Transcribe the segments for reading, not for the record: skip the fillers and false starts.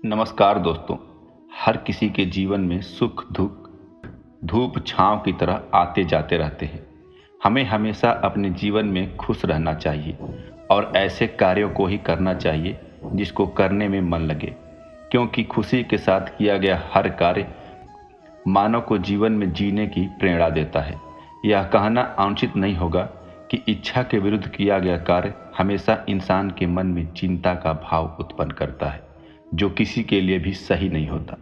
नमस्कार दोस्तों। हर किसी के जीवन में सुख दुख धूप छांव की तरह आते जाते रहते हैं। हमें हमेशा अपने जीवन में खुश रहना चाहिए और ऐसे कार्यों को ही करना चाहिए जिसको करने में मन लगे, क्योंकि खुशी के साथ किया गया हर कार्य मानव को जीवन में जीने की प्रेरणा देता है। यह कहना अनुचित नहीं होगा कि इच्छा के विरुद्ध किया गया कार्य हमेशा इंसान के मन में चिंता का भाव उत्पन्न करता है, जो किसी के लिए भी सही नहीं होता।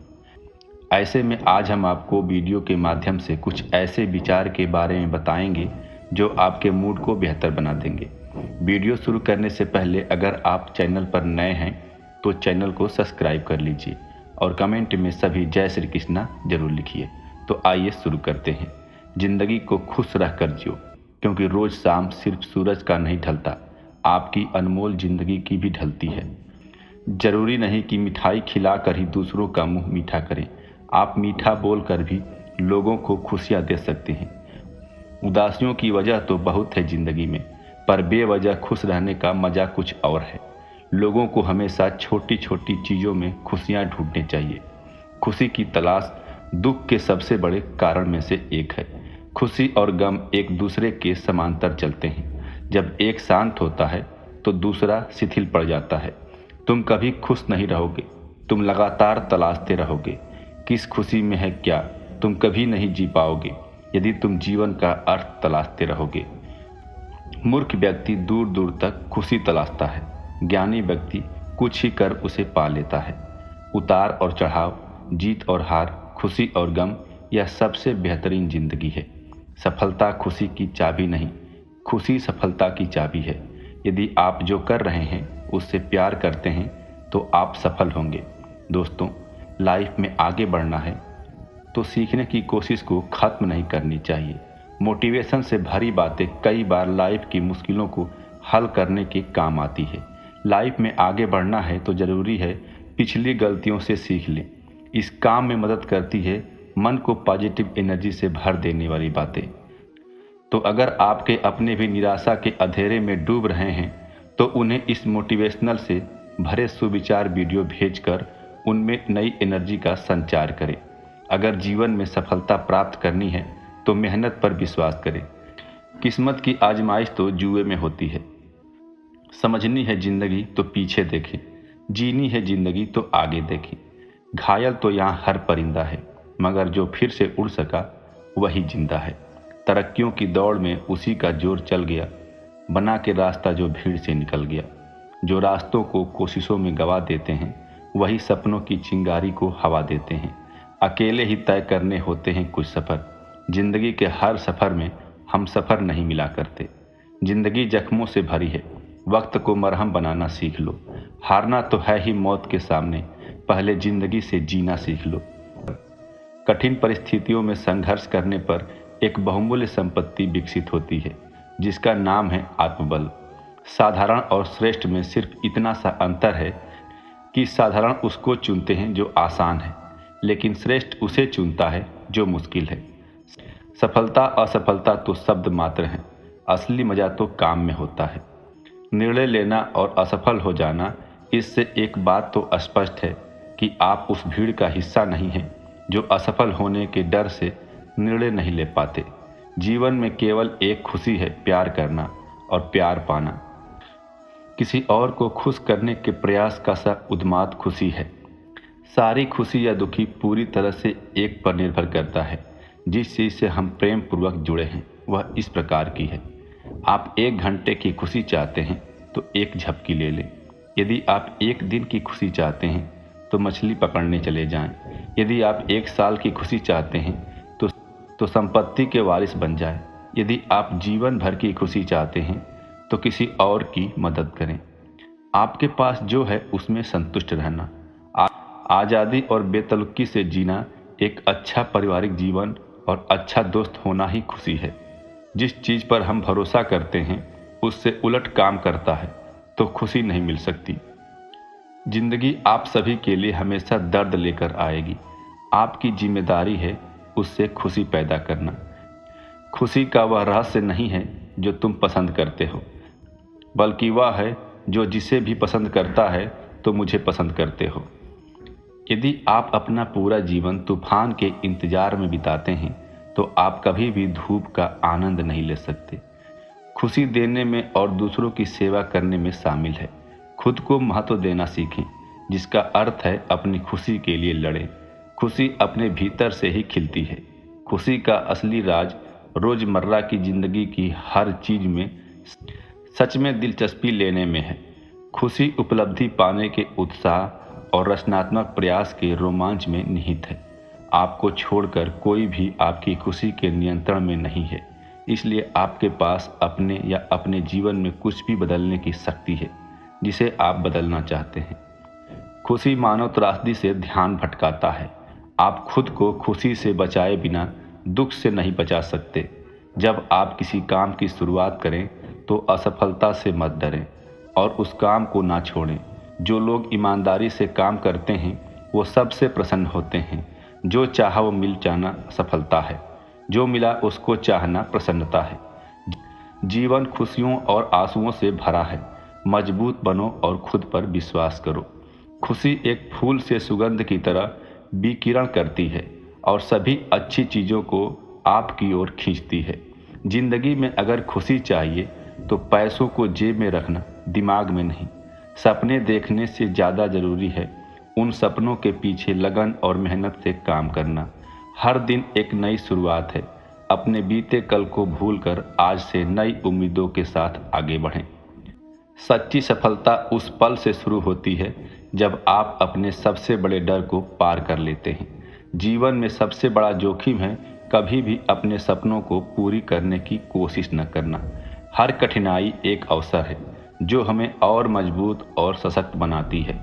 ऐसे में आज हम आपको वीडियो के माध्यम से कुछ ऐसे विचार के बारे में बताएंगे जो आपके मूड को बेहतर बना देंगे। वीडियो शुरू करने से पहले अगर आप चैनल पर नए हैं तो चैनल को सब्सक्राइब कर लीजिए और कमेंट में सभी जय श्री कृष्णा जरूर लिखिए। तो आइए शुरू करते हैं। जिंदगी को खुश रह कर जियो, क्योंकि रोज शाम सिर्फ सूरज का नहीं ढलता, आपकी अनमोल जिंदगी की भी ढलती है। जरूरी नहीं कि मिठाई खिलाकर ही दूसरों का मुंह मीठा करें, आप मीठा बोलकर भी लोगों को खुशियां दे सकते हैं। उदासियों की वजह तो बहुत है जिंदगी में, पर बेवजह खुश रहने का मजा कुछ और है। लोगों को हमेशा छोटी छोटी चीज़ों में खुशियां ढूंढनी चाहिए। खुशी की तलाश दुख के सबसे बड़े कारण में से एक है। खुशी और गम एक दूसरे के समांतर चलते हैं। जब एक शांत होता है तो दूसरा शिथिल पड़ जाता है। तुम कभी खुश नहीं रहोगे, तुम लगातार तलाशते रहोगे। किस खुशी में है क्या, तुम कभी नहीं जी पाओगे यदि तुम जीवन का अर्थ तलाशते रहोगे। मूर्ख व्यक्ति दूर दूर तक खुशी तलाशता है, ज्ञानी व्यक्ति कुछ ही कर उसे पा लेता है। उतार और चढ़ाव, जीत और हार, खुशी और गम, यह सबसे बेहतरीन जिंदगी है। सफलता खुशी की चाबी नहीं, खुशी सफलता की चाबी है। यदि आप जो कर रहे हैं उससे प्यार करते हैं तो आप सफल होंगे। दोस्तों, लाइफ में आगे बढ़ना है तो सीखने की कोशिश को खत्म नहीं करनी चाहिए। मोटिवेशन से भरी बातें कई बार लाइफ की मुश्किलों को हल करने के काम आती है। लाइफ में आगे बढ़ना है तो ज़रूरी है पिछली गलतियों से सीख लें। इस काम में मदद करती है मन को पॉजिटिव एनर्जी से भर देने वाली बातें। तो अगर आपके अपने भी निराशा के अंधेरे में डूब रहे हैं तो उन्हें इस मोटिवेशनल से भरे सुविचार वीडियो भेजकर उनमें नई एनर्जी का संचार करें। अगर जीवन में सफलता प्राप्त करनी है तो मेहनत पर विश्वास करें। किस्मत की आजमाइश तो जुए में होती है। समझनी है जिंदगी तो पीछे देखें, जीनी है जिंदगी तो आगे देखें। घायल तो यहाँ हर परिंदा है, मगर जो फिर से उड़ सका वही जिंदा है। तरक्कियों की दौड़ में उसी का जोर चल गया, बना के रास्ता जो भीड़ से निकल गया। जो रास्तों को कोशिशों में गवा देते हैं वही सपनों की चिंगारी को हवा देते हैं। अकेले ही तय करने होते हैं कुछ सफ़र। जिंदगी के हर सफ़र में हम सफ़र नहीं मिला करते। जिंदगी जख्मों से भरी है, वक्त को मरहम बनाना सीख लो। हारना तो है ही मौत के सामने, पहले जिंदगी से जीना सीख लो। कठिन परिस्थितियों में संघर्ष करने पर एक बहुमूल्य संपत्ति विकसित होती है, जिसका नाम है आत्मबल। साधारण और श्रेष्ठ में सिर्फ इतना सा अंतर है कि साधारण उसको चुनते हैं जो आसान है, लेकिन श्रेष्ठ उसे चुनता है जो मुश्किल है। सफलता असफलता तो शब्द मात्र हैं, असली मजा तो काम में होता है। निर्णय लेना और असफल हो जाना, इससे एक बात तो स्पष्ट है कि आप उस भीड़ का हिस्सा नहीं हैं जो असफल होने के डर से निर्णय नहीं ले पाते। जीवन में केवल एक खुशी है, प्यार करना और प्यार पाना। किसी और को खुश करने के प्रयास का सा उन्माद खुशी है। सारी खुशी या दुखी पूरी तरह से एक पर निर्भर करता है। जिस चीज़ से हम प्रेम पूर्वक जुड़े हैं वह इस प्रकार की है। आप 1 घंटे की खुशी चाहते हैं तो एक झपकी ले लें। यदि आप 1 दिन की खुशी चाहते हैं तो मछली पकड़ने चले जाएं। यदि आप 1 साल की खुशी चाहते हैं तो संपत्ति के वारिस बन जाएं। यदि आप जीवन भर की खुशी चाहते हैं तो किसी और की मदद करें। आपके पास जो है उसमें संतुष्ट रहना, आज़ादी और बेतलुक्की से जीना, एक अच्छा पारिवारिक जीवन और अच्छा दोस्त होना ही खुशी है। जिस चीज़ पर हम भरोसा करते हैं उससे उलट काम करता है तो खुशी नहीं मिल सकती। जिंदगी आप सभी के लिए हमेशा दर्द लेकर आएगी। आपकी जिम्मेदारी है उससे खुशी पैदा करना। खुशी का वह रहस्य नहीं है जो तुम पसंद करते हो, बल्कि वह है जो जिसे भी पसंद करता है तो मुझे पसंद करते हो। यदि आप अपना पूरा जीवन तूफान के इंतजार में बिताते हैं तो आप कभी भी धूप का आनंद नहीं ले सकते। खुशी देने में और दूसरों की सेवा करने में शामिल है। खुद को महत्व देना सीखें, जिसका अर्थ है अपनी खुशी के लिए लड़ें। खुशी अपने भीतर से ही खिलती है। खुशी का असली राज रोजमर्रा की जिंदगी की हर चीज में सच में दिलचस्पी लेने में है। खुशी उपलब्धि पाने के उत्साह और रचनात्मक प्रयास के रोमांच में निहित है। आपको छोड़कर कोई भी आपकी खुशी के नियंत्रण में नहीं है, इसलिए आपके पास अपने या अपने जीवन में कुछ भी बदलने की शक्ति है जिसे आप बदलना चाहते हैं। खुशी मानव त्रासदी से ध्यान भटकाता है। आप खुद को खुशी से बचाए बिना दुख से नहीं बचा सकते। जब आप किसी काम की शुरुआत करें तो असफलता से मत डरें और उस काम को ना छोड़ें। जो लोग ईमानदारी से काम करते हैं वो सबसे प्रसन्न होते हैं। जो चाहा वो मिल जाना सफलता है, जो मिला उसको चाहना प्रसन्नता है। जीवन खुशियों और आंसुओं से भरा है। मजबूत बनो और खुद पर विश्वास करो। खुशी एक फूल से सुगंध की तरह विकिरण करती है और सभी अच्छी चीज़ों को आपकी ओर खींचती है। जिंदगी में अगर खुशी चाहिए तो पैसों को जेब में रखना, दिमाग में नहीं। सपने देखने से ज़्यादा ज़रूरी है उन सपनों के पीछे लगन और मेहनत से काम करना। हर दिन एक नई शुरुआत है। अपने बीते कल को भूलकर आज से नई उम्मीदों के साथ आगे बढ़ें। सच्ची सफलता उस पल से शुरू होती है जब आप अपने सबसे बड़े डर को पार कर लेते हैं। जीवन में सबसे बड़ा जोखिम है कभी भी अपने सपनों को पूरी करने की कोशिश न करना। हर कठिनाई एक अवसर है जो हमें और मजबूत और सशक्त बनाती है।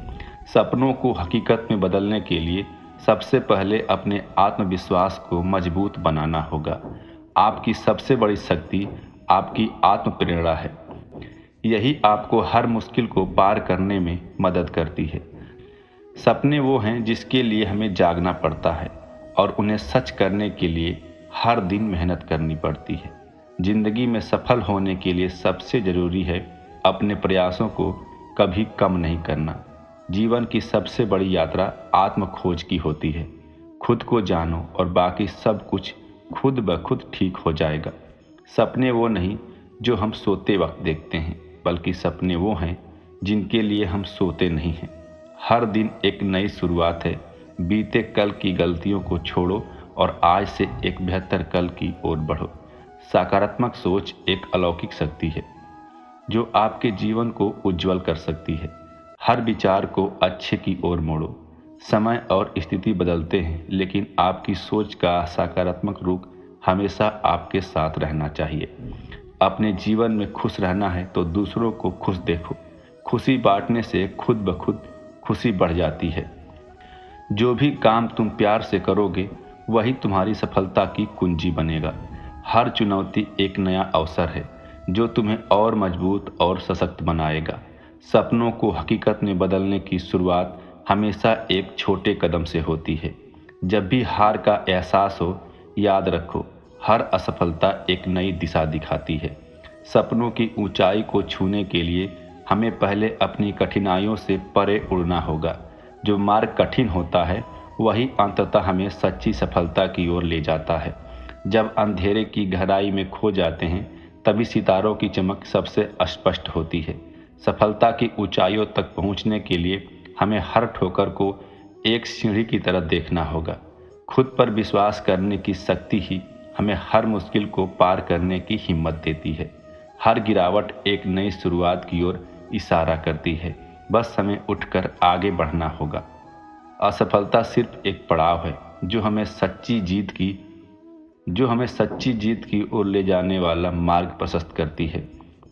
सपनों को हकीकत में बदलने के लिए सबसे पहले अपने आत्मविश्वास को मजबूत बनाना होगा। आपकी सबसे बड़ी शक्ति आपकी आत्म प्रेरणा है। यही आपको हर मुश्किल को पार करने में मदद करती है। सपने वो हैं जिसके लिए हमें जागना पड़ता है और उन्हें सच करने के लिए हर दिन मेहनत करनी पड़ती है। जिंदगी में सफल होने के लिए सबसे ज़रूरी है अपने प्रयासों को कभी कम नहीं करना। जीवन की सबसे बड़ी यात्रा आत्म खोज की होती है। खुद को जानो और बाकी सब कुछ खुद ब खुद ठीक हो जाएगा। सपने वो नहीं जो हम सोते वक्त देखते हैं, बल्कि सपने वो हैं जिनके लिए हम सोते नहीं हैं। हर दिन एक नई शुरुआत है। बीते कल की गलतियों को छोड़ो और आज से एक बेहतर कल की ओर बढ़ो। सकारात्मक सोच एक अलौकिक शक्ति है जो आपके जीवन को उज्जवल कर सकती है। हर विचार को अच्छे की ओर मोड़ो। समय और स्थिति बदलते हैं, लेकिन आपकी सोच का सकारात्मक रूप हमेशा आपके साथ रहना चाहिए। अपने जीवन में खुश रहना है तो दूसरों को खुश देखो। खुशी बांटने से खुद ब खुद खुशी बढ़ जाती है। जो भी काम तुम प्यार से करोगे वही तुम्हारी सफलता की कुंजी बनेगा। हर चुनौती एक नया अवसर है जो तुम्हें और मजबूत और सशक्त बनाएगा। सपनों को हकीकत में बदलने की शुरुआत हमेशा एक छोटे कदम से होती है। जब भी हार का एहसास हो, याद रखो हर असफलता एक नई दिशा दिखाती है। सपनों की ऊंचाई को छूने के लिए हमें पहले अपनी कठिनाइयों से परे उड़ना होगा। जो मार्ग कठिन होता है वही अंततः हमें सच्ची सफलता की ओर ले जाता है। जब अंधेरे की गहराई में खो जाते हैं तभी सितारों की चमक सबसे स्पष्ट होती है। सफलता की ऊंचाइयों तक पहुंचने के लिए हमें हर ठोकर को एक सीढ़ी की तरह देखना होगा। खुद पर विश्वास करने की शक्ति ही हमें हर मुश्किल को पार करने की हिम्मत देती है। हर गिरावट एक नई शुरुआत की ओर इशारा करती है। बस हमें उठकर आगे बढ़ना होगा। असफलता सिर्फ एक पड़ाव है जो हमें सच्ची जीत की ओर ले जाने वाला मार्ग प्रशस्त करती है।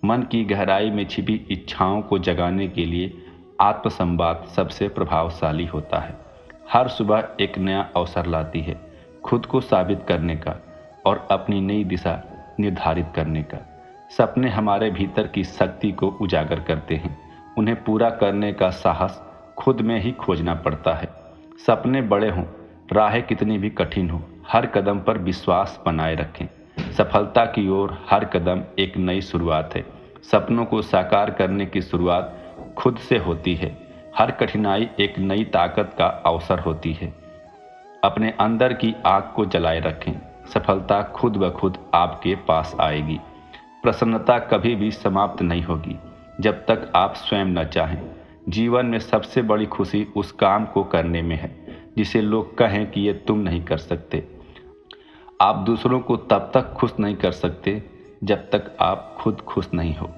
मन की गहराई में छिपी इच्छाओं को जगाने के लिए आत्मसंवाद सबसे प्रभावशाली होता है। हर सुबह एक नया अवसर लाती है खुद को साबित करने का और अपनी नई दिशा निर्धारित करने का। सपने हमारे भीतर की शक्ति को उजागर करते हैं। उन्हें पूरा करने का साहस खुद में ही खोजना पड़ता है। सपने बड़े हों, राहें कितनी भी कठिन हो, हर कदम पर विश्वास बनाए रखें। सफलता की ओर हर कदम एक नई शुरुआत है। सपनों को साकार करने की शुरुआत खुद से होती है। हर कठिनाई एक नई ताकत का अवसर होती है। अपने अंदर की आग को जलाए रखें, सफलता खुद ब खुद आपके पास आएगी। प्रसन्नता कभी भी समाप्त नहीं होगी जब तक आप स्वयं न चाहें। जीवन में सबसे बड़ी खुशी उस काम को करने में है जिसे लोग कहें कि ये तुम नहीं कर सकते। आप दूसरों को तब तक खुश नहीं कर सकते जब तक आप खुद खुश नहीं हो।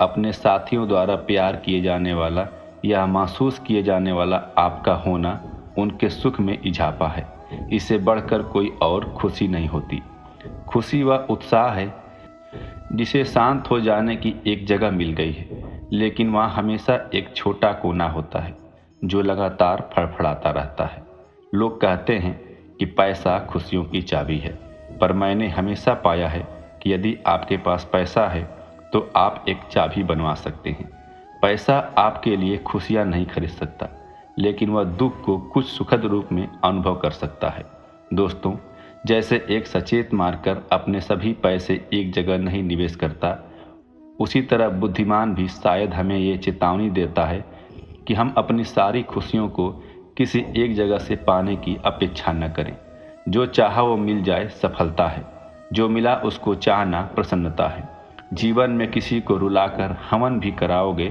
अपने साथियों द्वारा प्यार किए जाने वाला या महसूस किए जाने वाला आपका होना उनके सुख में इजाफा है। इससे बढ़कर कोई और खुशी नहीं होती। खुशी वह उत्साह है जिसे शांत हो जाने की एक जगह मिल गई है, लेकिन वहाँ हमेशा एक छोटा कोना होता है जो लगातार फड़फड़ाता रहता है। लोग कहते हैं कि पैसा खुशियों की चाबी है, पर मैंने हमेशा पाया है कि यदि आपके पास पैसा है तो आप एक चाबी बनवा सकते हैं। पैसा आपके लिए खुशियाँ नहीं खरीद सकता, लेकिन वह दुख को कुछ सुखद रूप में अनुभव कर सकता है। दोस्तों, जैसे एक सचेत मार्कर अपने सभी पैसे एक जगह नहीं निवेश करता, उसी तरह बुद्धिमान भी शायद हमें ये चेतावनी देता है कि हम अपनी सारी खुशियों को किसी एक जगह से पाने की अपेक्षा न करें। जो चाहा वो मिल जाए सफलता है, जो मिला उसको चाहना प्रसन्नता है। जीवन में किसी को रुलाकर हवन भी कराओगे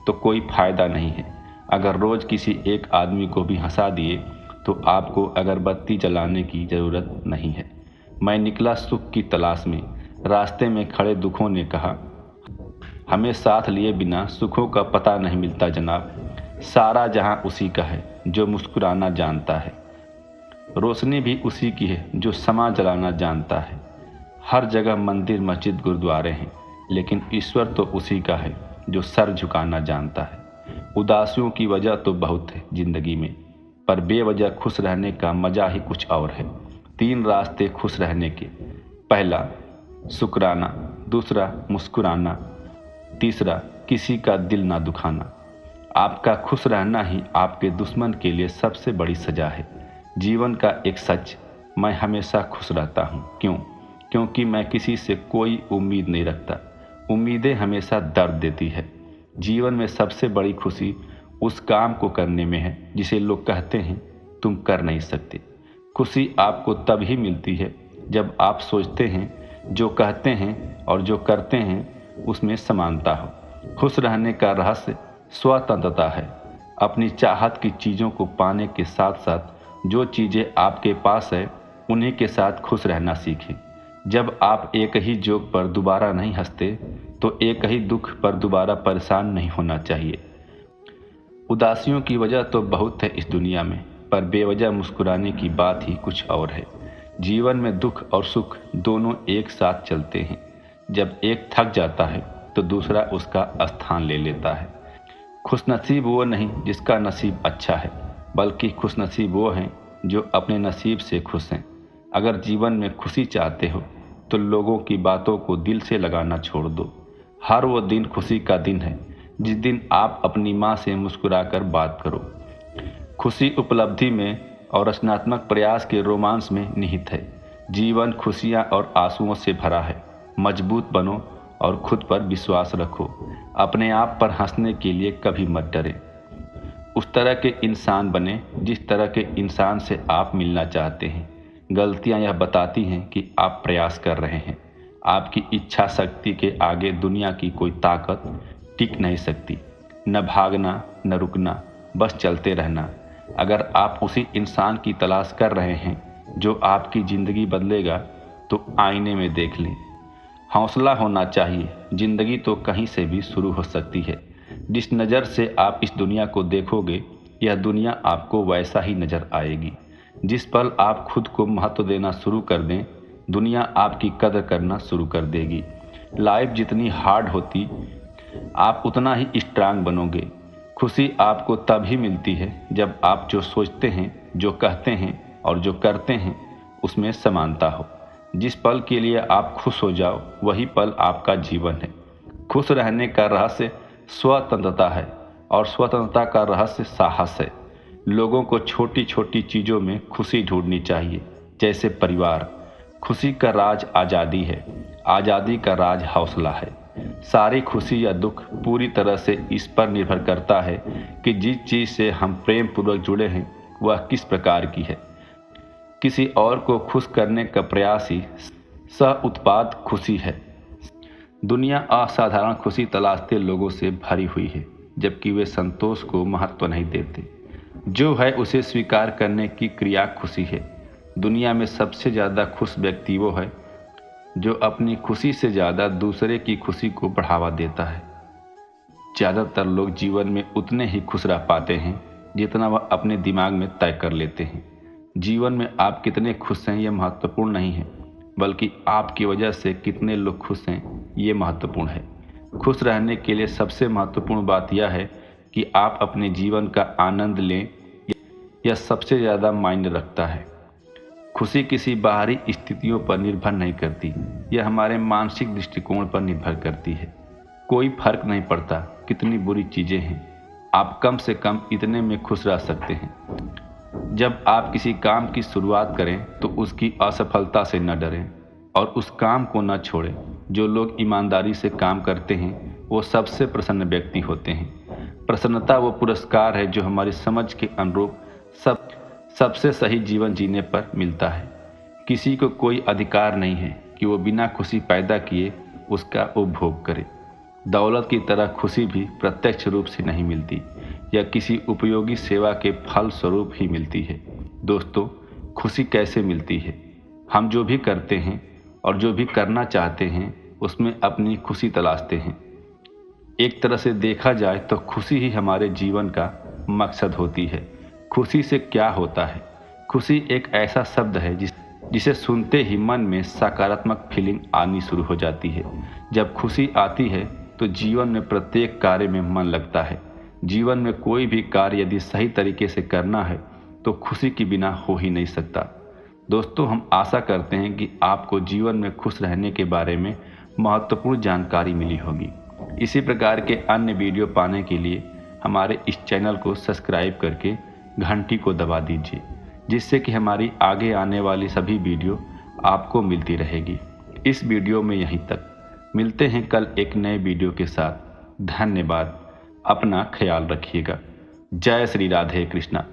तो कोई फायदा नहीं है। अगर रोज़ किसी एक आदमी को भी हंसा दिए तो आपको अगरबत्ती जलाने की ज़रूरत नहीं है। मैं निकला सुख की तलाश में, रास्ते में खड़े दुखों ने कहा, हमें साथ लिए बिना सुखों का पता नहीं मिलता जनाब। सारा जहां उसी का है जो मुस्कुराना जानता है। रोशनी भी उसी की है जो समा जलाना जानता है। हर जगह मंदिर मस्जिद गुरुद्वारे हैं, लेकिन ईश्वर तो उसी का है जो सर झुकाना जानता है। उदासियों की वजह तो बहुत है जिंदगी में, पर बेवजह खुश रहने का मजा ही कुछ और है। 3 रास्ते खुश रहने के। पहला, शुक्राना। दूसरा, मुस्कुराना। तीसरा, किसी का दिल ना दुखाना। आपका खुश रहना ही आपके दुश्मन के लिए सबसे बड़ी सजा है। जीवन का एक सच, मैं हमेशा खुश रहता हूँ। क्यों? क्योंकि मैं किसी से कोई उम्मीद नहीं रखता। उम्मीदें हमेशा दर्द देती है। जीवन में सबसे बड़ी खुशी उस काम को करने में है जिसे लोग कहते हैं तुम कर नहीं सकते। खुशी आपको तभी मिलती है जब आप सोचते हैं, जो कहते हैं और जो करते हैं उसमें समानता हो। खुश रहने का रहस्य स्वतंत्रता है। अपनी चाहत की चीज़ों को पाने के साथ साथ जो चीज़ें आपके पास है उन्हीं के साथ खुश रहना सीखें। जब आप एक ही जोक पर दोबारा नहीं हंसते तो एक ही दुख पर दोबारा परेशान नहीं होना चाहिए। उदासियों की वजह तो बहुत है इस दुनिया में, पर बेवजह मुस्कुराने की बात ही कुछ और है। जीवन में दुख और सुख दोनों एक साथ चलते हैं। जब एक थक जाता है तो दूसरा उसका स्थान ले लेता है। खुशनसीब वो नहीं जिसका नसीब अच्छा है, बल्कि खुशनसीब वो हैं जो अपने नसीब से खुश हैं। अगर जीवन में खुशी चाहते हो तो लोगों की बातों को दिल से लगाना छोड़ दो। हर वो दिन खुशी का दिन है जिस दिन आप अपनी माँ से मुस्कुराकर बात करो। खुशी उपलब्धि में और रचनात्मक प्रयास के रोमांस में निहित है। जीवन खुशियाँ और आंसुओं से भरा है। मजबूत बनो और खुद पर विश्वास रखो। अपने आप पर हंसने के लिए कभी मत डरें। उस तरह के इंसान बने जिस तरह के इंसान से आप मिलना चाहते हैं। गलतियां यह बताती हैं कि आप प्रयास कर रहे हैं। आपकी इच्छा शक्ति के आगे दुनिया की कोई ताकत टिक नहीं सकती। न भागना न रुकना, बस चलते रहना। अगर आप उसी इंसान की तलाश कर रहे हैं जो आपकी ज़िंदगी बदलेगा तो आईने में देख लें। हौसला होना चाहिए। ज़िंदगी तो कहीं से भी शुरू हो सकती है। जिस नज़र से आप इस दुनिया को देखोगे, यह दुनिया आपको वैसा ही नज़र आएगी। जिस पल आप खुद को महत्व देना शुरू कर दें, दुनिया आपकी कदर करना शुरू कर देगी। लाइफ जितनी हार्ड होती, आप उतना ही स्ट्रांग बनोगे। खुशी आपको तभी मिलती है जब आप जो सोचते हैं, जो कहते हैं और जो करते हैं उसमें समानता हो। जिस पल के लिए आप खुश हो जाओ, वही पल आपका जीवन है। खुश रहने का रहस्य स्वतंत्रता है और स्वतंत्रता का रहस्य साहस है। लोगों को छोटी छोटी चीज़ों में खुशी ढूंढनी चाहिए, जैसे परिवार। खुशी का राज आज़ादी है, आज़ादी का राज हौसला है। सारी खुशी या दुख पूरी तरह से इस पर निर्भर करता है कि जिस चीज़ से हम प्रेम पूर्वक जुड़े हैं वह किस प्रकार की है। किसी और को खुश करने का प्रयास ही सह उत्पाद खुशी है। दुनिया असाधारण खुशी तलाशते लोगों से भरी हुई है, जबकि वे संतोष को महत्व नहीं देते। जो है उसे स्वीकार करने की क्रिया खुशी है। दुनिया में सबसे ज़्यादा खुश व्यक्ति वो है जो अपनी खुशी से ज़्यादा दूसरे की खुशी को बढ़ावा देता है। ज़्यादातर लोग जीवन में उतने ही खुश रह पाते हैं जितना वह अपने दिमाग में तय कर लेते हैं। जीवन में आप कितने खुश हैं यह महत्वपूर्ण नहीं है, बल्कि आपकी वजह से कितने लोग खुश हैं ये महत्वपूर्ण है। खुश रहने के लिए सबसे महत्वपूर्ण बात यह है कि आप अपने जीवन का आनंद लें। यह सबसे ज़्यादा मायने रखता है। खुशी किसी बाहरी स्थितियों पर निर्भर नहीं करती, यह हमारे मानसिक दृष्टिकोण पर निर्भर करती है। कोई फर्क नहीं पड़ता कितनी बुरी चीज़ें हैं, आप कम से कम इतने में खुश रह सकते हैं। जब आप किसी काम की शुरुआत करें तो उसकी असफलता से न डरें और उस काम को न छोड़ें। जो लोग ईमानदारी से काम करते हैं वो सबसे प्रसन्न व्यक्ति होते हैं। प्रसन्नता वो पुरस्कार है जो हमारी समझ के अनुरूप सबसे सही जीवन जीने पर मिलता है। किसी को कोई अधिकार नहीं है कि वो बिना खुशी पैदा किए उसका उपभोग करे। दौलत की तरह खुशी भी प्रत्यक्ष रूप से नहीं मिलती, यह किसी उपयोगी सेवा के फल स्वरूप ही मिलती है। दोस्तों, खुशी कैसे मिलती है? हम जो भी करते हैं और जो भी करना चाहते हैं उसमें अपनी खुशी तलाशते हैं। एक तरह से देखा जाए तो खुशी ही हमारे जीवन का मकसद होती है। खुशी से क्या होता है? खुशी एक ऐसा शब्द है जिसे सुनते ही मन में सकारात्मक फीलिंग आनी शुरू हो जाती है। जब खुशी आती है तो जीवन में प्रत्येक कार्य में मन लगता है। जीवन में कोई भी कार्य यदि सही तरीके से करना है तो खुशी के बिना हो ही नहीं सकता। दोस्तों, हम आशा करते हैं कि आपको जीवन में खुश रहने के बारे में महत्वपूर्ण जानकारी मिली होगी। इसी प्रकार के अन्य वीडियो पाने के लिए हमारे इस चैनल को सब्सक्राइब करके घंटी को दबा दीजिए, जिससे कि हमारी आगे आने वाली सभी वीडियो आपको मिलती रहेगी। इस वीडियो में यहीं तक। मिलते हैं कल एक नए वीडियो के साथ। धन्यवाद। अपना ख्याल रखिएगा। जय श्री राधे कृष्णा।